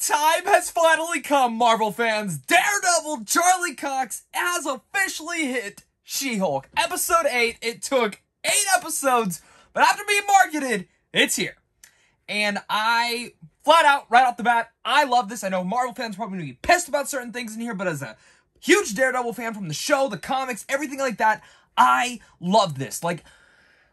time has finally come, Marvel fans. Daredevil Charlie Cox has officially hit She-Hulk. Episode 8. It took 8 episodes, but after being marketed, it's here. And I, flat out, right off the bat, I love this. I know Marvel fans are probably going to be pissed about certain things in here, but as a huge Daredevil fan from the show, the comics, everything like that, I love this. Like,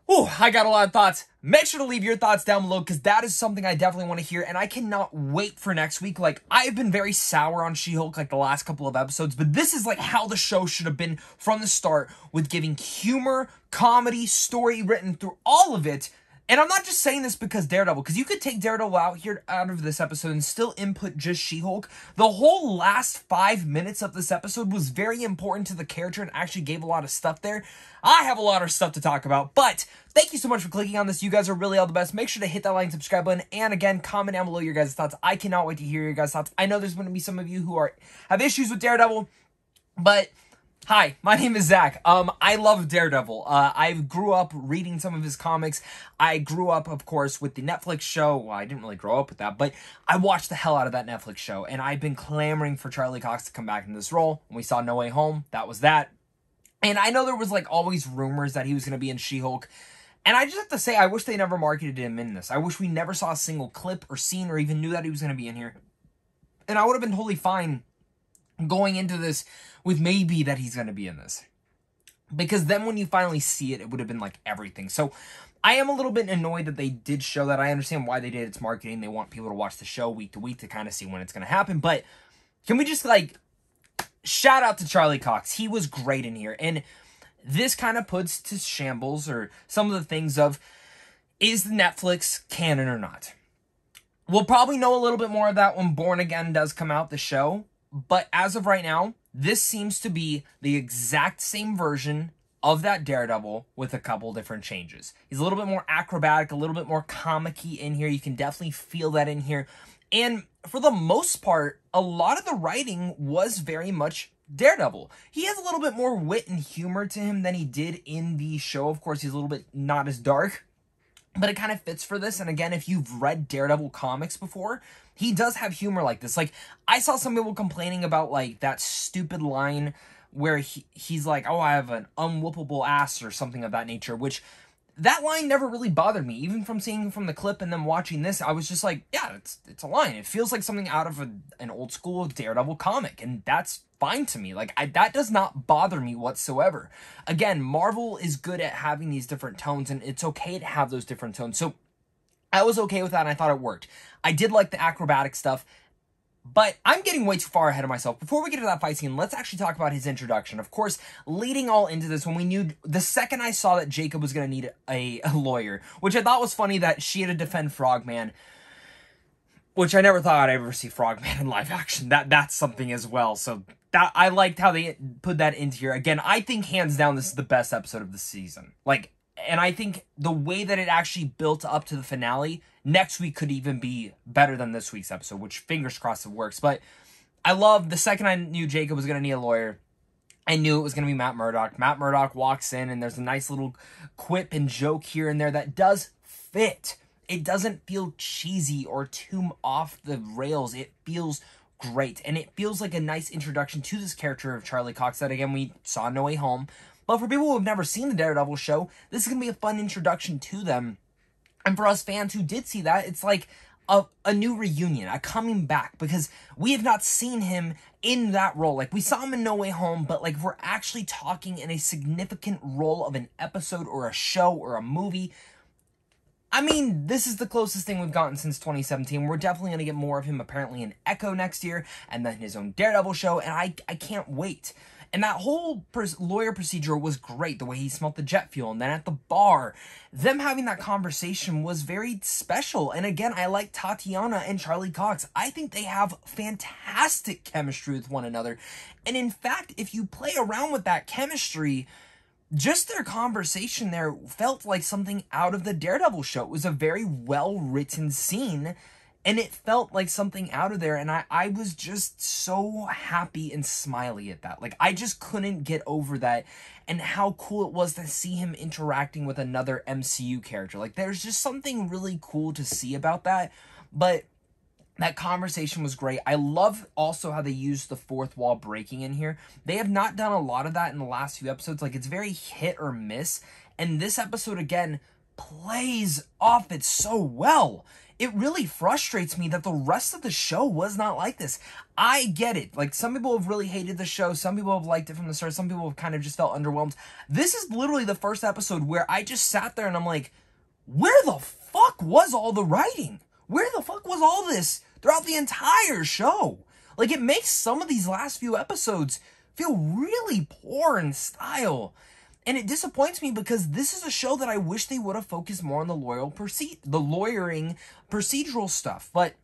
ooh, I got a lot of thoughts. Make sure to leave your thoughts down below because that is something I definitely want to hear, and I cannot wait for next week. Like, I've been very sour on She-Hulk like the last couple of episodes, but this is like how the show should have been from the start, with giving humor, comedy, story written through all of it. And I'm not just saying this because Daredevil, because you could take Daredevil out of this episode and still input just She-Hulk. The whole last 5 minutes of this episode was very important to the character and actually gave a lot of stuff there. I have a lot of stuff to talk about, but thank you so much for clicking on this. You guys are really all the best. Make sure to hit that like and subscribe button, and again, comment down below your guys' thoughts. I cannot wait to hear your guys' thoughts. I know there's going to be some of you who have issues with Daredevil, but hi, my name is Zach. I love Daredevil. I grew up reading some of his comics. I grew up, of course, with the Netflix show. Well, I didn't really grow up with that, but I watched the hell out of that Netflix show, and I've been clamoring for Charlie Cox to come back into this role. When we saw No Way Home, that was that. And I know there was, like, always rumors that he was going to be in She-Hulk, and I just have to say, I wish they never marketed him in this. I wish we never saw a single clip or scene or even knew that he was going to be in here. And I would have been totally fine going into this with maybe that he's going to be in this. Because then when you finally see it, it would have been like everything. So I am a little bit annoyed that they did show that. I understand why they did. It's marketing. They want people to watch the show week to week to kind of see when it's going to happen. But can we just like shout out to Charlie Cox? He was great in here. And this kind of puts to shambles or some of the things of, is the Netflix canon or not? We'll probably know a little bit more of that when Born Again does come out, the show. But as of right now, this seems to be the exact same version of that Daredevil with a couple different changes. He's a little bit more acrobatic, a little bit more comic-y in here. You can definitely feel that in here. And for the most part, a lot of the writing was very much Daredevil. He has a little bit more wit and humor to him than he did in the show. Of course, he's a little bit not as dark, but it kind of fits for this. And again, if you've read Daredevil comics before, he does have humor like this. Like, I saw some people complaining about, like, that stupid line where he's like, oh, I have an unwhoopable ass or something of that nature, which that line never really bothered me. Even from seeing from the clip and then watching this, I was just like, yeah, it's a line. It feels like something out of an old school Daredevil comic, and that's fine to me. Like, that does not bother me whatsoever. Again, Marvel is good at having these different tones, and it's okay to have those different tones. So I was okay with that, and I thought it worked. I did like the acrobatic stuff, but I'm getting way too far ahead of myself. Before we get to that fight scene, let's actually talk about his introduction. Of course, leading all into this, when we knew, the second I saw that Jacob was going to need a lawyer, which I thought was funny that she had to defend Frogman, which I never thought I'd ever see Frogman in live action. That's something as well. So that I liked how they put that into here. Again, I think hands down this is the best episode of the season. Like, and I think the way that it actually built up to the finale, next week could even be better than this week's episode, which fingers crossed it works. But I love, the second I knew Jacob was going to need a lawyer, I knew it was going to be Matt Murdock. Matt Murdock walks in, and there's a nice little quip and joke here and there that does fit. It doesn't feel cheesy or too off the rails. It feels great, and it feels like a nice introduction to this character of Charlie Cox that, again, we saw in No Way Home. But for people who have never seen the Daredevil show, this is going to be a fun introduction to them. And for us fans who did see that, it's like a new reunion, a coming back, because we have not seen him in that role. Like, we saw him in No Way Home, but like, if we're actually talking in a significant role of an episode or a show or a movie, I mean, this is the closest thing we've gotten since 2017. We're definitely going to get more of him apparently in Echo next year, and then his own Daredevil show, and I can't wait. And that whole lawyer procedure was great, the way he smelled the jet fuel, and then at the bar, them having that conversation was very special. And again, I like Tatiana and Charlie Cox. I think they have fantastic chemistry with one another. And in fact, if you play around with that chemistry, just their conversation there felt like something out of the Daredevil show. It was a very well-written scene, and it felt like something out of there, and I was just so happy and smiley at that. Like, I just couldn't get over that, and how cool it was to see him interacting with another MCU character. Like, there's just something really cool to see about that, but That conversation was great. I love also how they used the fourth wall breaking in here. They have not done a lot of that in the last few episodes. Like, it's very hit or miss. And this episode, again, plays off it so well. It really frustrates me that the rest of the show was not like this. I get it. Like, some people have really hated the show. Some people have liked it from the start. Some people have kind of just felt underwhelmed. This is literally the first episode where I just sat there and I'm like, where the fuck was all the writing? Where the fuck was all this throughout the entire show? Like, it makes some of these last few episodes feel really poor in style. And it disappoints me because this is a show that I wish they would have focused more on the lawyering procedural stuff. But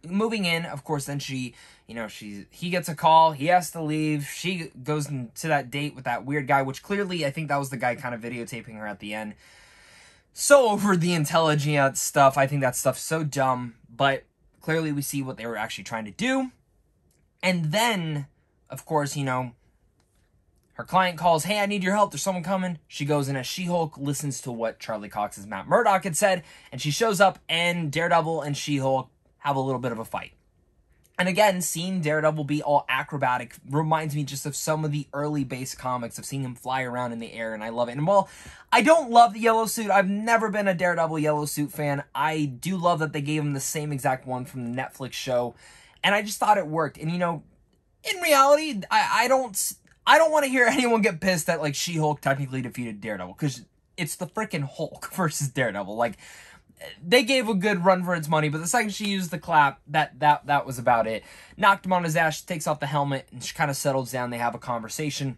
moving in, of course, then he gets a call, he has to leave, she goes to that date with that weird guy, which clearly I think that was the guy kind of videotaping her at the end. So over the intelligent stuff, I think that stuff's so dumb, but clearly we see what they were actually trying to do. And then, of course, her client calls, hey, I need your help, there's someone coming. She goes in as She-Hulk, listens to what Charlie Cox's Matt Murdock had said, and she shows up, and Daredevil and She-Hulk have a little bit of a fight. And again, seeing Daredevil be all acrobatic reminds me just of some of the early base comics of seeing him fly around in the air, and I love it. And while I don't love the yellow suit, I've never been a Daredevil yellow suit fan, I do love that they gave him the same exact one from the Netflix show, and I just thought it worked. And, in reality, I don't want to hear anyone get pissed that, like, She-Hulk technically defeated Daredevil, because it's the freaking Hulk versus Daredevil. Like, they gave a good run for its money, but the second she used the clap, that was about it. Knocked him on his ass, she takes off the helmet, and she kind of settles down. They have a conversation.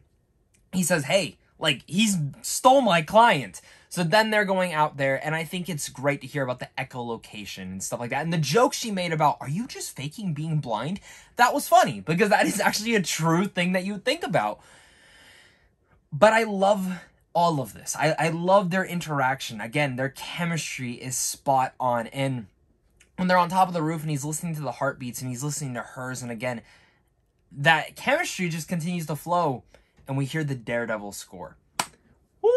He says, hey, like, he's stole my client. So then they're going out there, and I think it's great to hear about the echolocation and stuff like that. And the joke she made about, are you just faking being blind? That was funny, because that is actually a true thing that you would think about. But I love all of this. I love their interaction. Again, their chemistry is spot on. And when they're on top of the roof and he's listening to the heartbeats and he's listening to hers, and again, that chemistry just continues to flow, and we hear the Daredevil score. Woo,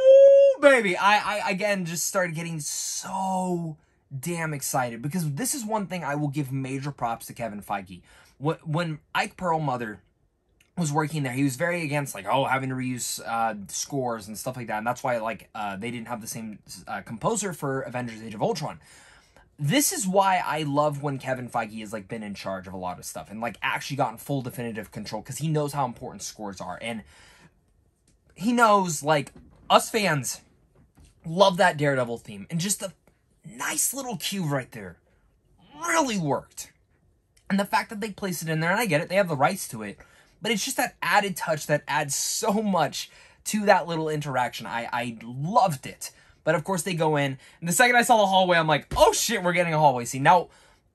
baby! I again just started getting so damn excited, because this is one thing I will give major props to Kevin Feige. When Ike Perlmutter was working there, he was very against, like, having to reuse scores and stuff like that, and that's why, like, they didn't have the same composer for Avengers Age of Ultron. This is why I love when Kevin Feige has, like, been in charge of a lot of stuff and, like, actually gotten full definitive control, because he knows how important scores are, and he knows, like, us fans love that Daredevil theme, and just the nice little cue right there really worked. And the fact that they placed it in there, and I get it, they have the rights to it, but it's just that added touch that adds so much to that little interaction. I loved it. But of course they go in, and the second I saw the hallway, I'm like, oh shit, we're getting a hallway scene. Now,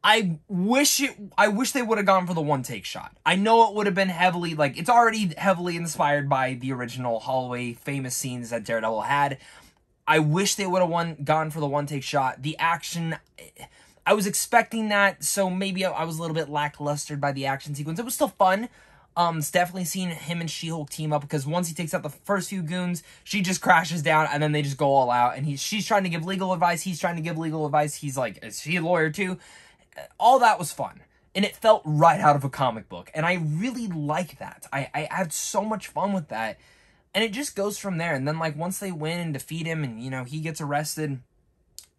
I wish they would have gone for the one-take shot. I know it would have been heavily, like, it's already heavily inspired by the original hallway famous scenes that Daredevil had. I wish they would have gone for the one-take shot. The action, I was expecting that, so maybe I was a little bit lackluster by the action sequence. It was still fun. It's definitely seeing him and She-Hulk team up, because once he takes out the first few goons, she just crashes down, and then they just go all out, and she's trying to give legal advice, he's trying to give legal advice, he's like, is she a lawyer too? All that was fun, and it felt right out of a comic book, and I really like that. I had so much fun with that, and it just goes from there. And then, like, once they win and defeat him, and, he gets arrested,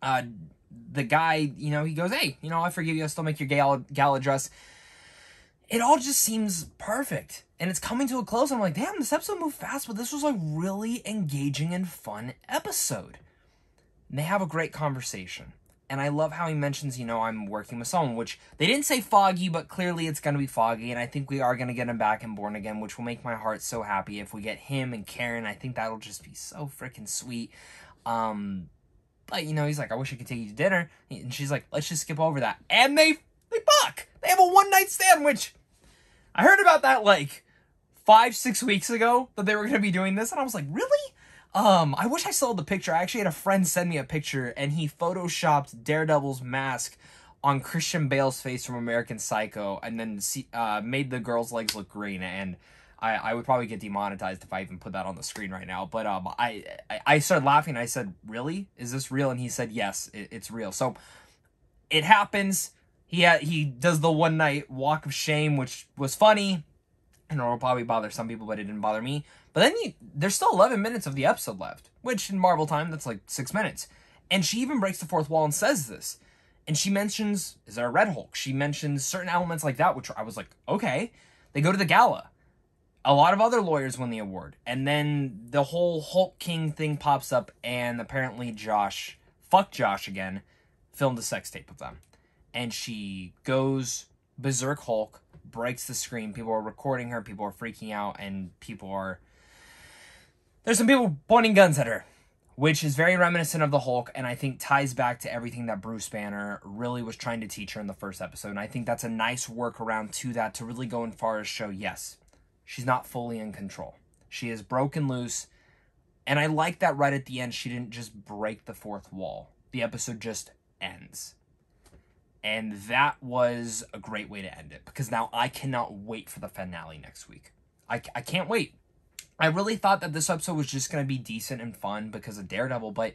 the guy, he goes, hey, I forgive you, I'll still make your gala dress. It all just seems perfect, and it's coming to a close. I'm like, damn, this episode moved fast, but this was a really engaging and fun episode. And they have a great conversation, and I love how he mentions, I'm working with someone, which they didn't say Foggy, but clearly it's going to be Foggy, and I think we are going to get him back in Born Again, which will make my heart so happy if we get him and Karen. I think that'll just be so freaking sweet. But, he's like, I wish I could take you to dinner, and she's like, let's just skip over that. And they fuck! They have a one-night stand, which I heard about that, like, 5-6 weeks ago, that they were going to be doing this, and I was like, really? I wish I still had the picture. I actually had a friend send me a picture, and he photoshopped Daredevil's mask on Christian Bale's face from American Psycho, and then made the girl's legs look green, and I would probably get demonetized if I even put that on the screen right now. But I started laughing, and I said, really? Is this real? And he said, yes, it's real. So it happens. He does the one night walk of shame, which was funny, and it'll probably bother some people, but it didn't bother me. But then there's still 11 minutes of the episode left, which in Marvel time, that's like 6 minutes. And she even breaks the fourth wall and says this. And she mentions, is there a Red Hulk? She mentions certain elements like that, which I was like, okay. They go to the gala. A lot of other lawyers win the award. And then the whole Hulk King thing pops up, and apparently Josh, fuck Josh again, filmed a sex tape with them. And she goes berserk Hulk, breaks the screen. People are recording her, people are freaking out, and there's some people pointing guns at her, which is very reminiscent of the Hulk, and I think ties back to everything that Bruce Banner really was trying to teach her in the first episode. And I think that's a nice workaround to that, to really go as far as show, yes, she's not fully in control. She is broken loose, and I like that right at the end, she didn't just break the fourth wall. The episode just ends. And that was a great way to end it, because now I cannot wait for the finale next week. I can't wait. I really thought that this episode was just going to be decent and fun because of Daredevil, but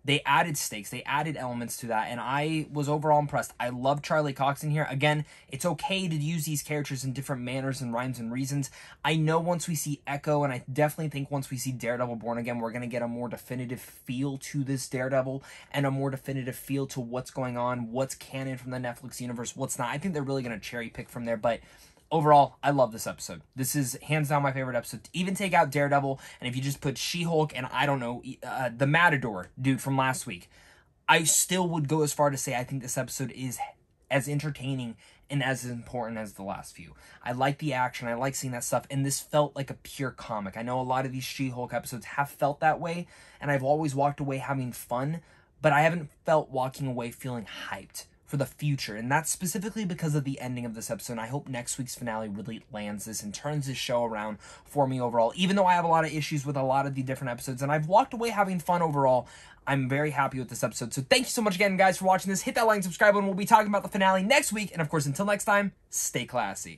they added stakes, they added elements to that, and I was overall impressed. I love Charlie Cox in here. Again, it's okay to use these characters in different manners and rhymes and reasons. I know once we see Echo, and I definitely think once we see Daredevil Born Again, we're going to get a more definitive feel to this Daredevil, and a more definitive feel to what's going on, what's canon from the Netflix universe, what's not. I think they're really going to cherry pick from there, but overall, I love this episode. This is hands down my favorite episode. To even take out Daredevil, and if you just put She-Hulk and, I don't know, the Matador dude from last week, I still would go as far to say I think this episode is as entertaining and as important as the last few. I like the action. I like seeing that stuff, and this felt like a pure comic. I know a lot of these She-Hulk episodes have felt that way, and I've always walked away having fun, but I haven't felt walking away feeling hyped for the future, and that's specifically because of the ending of this episode. And I hope next week's finale really lands this and turns this show around for me overall. Even though I have a lot of issues with a lot of the different episodes, and I've walked away having fun overall, I'm very happy with this episode. So thank you so much again, guys, for watching this. Hit that like and subscribe, and we'll be talking about the finale next week. And of course, until next time, stay classy.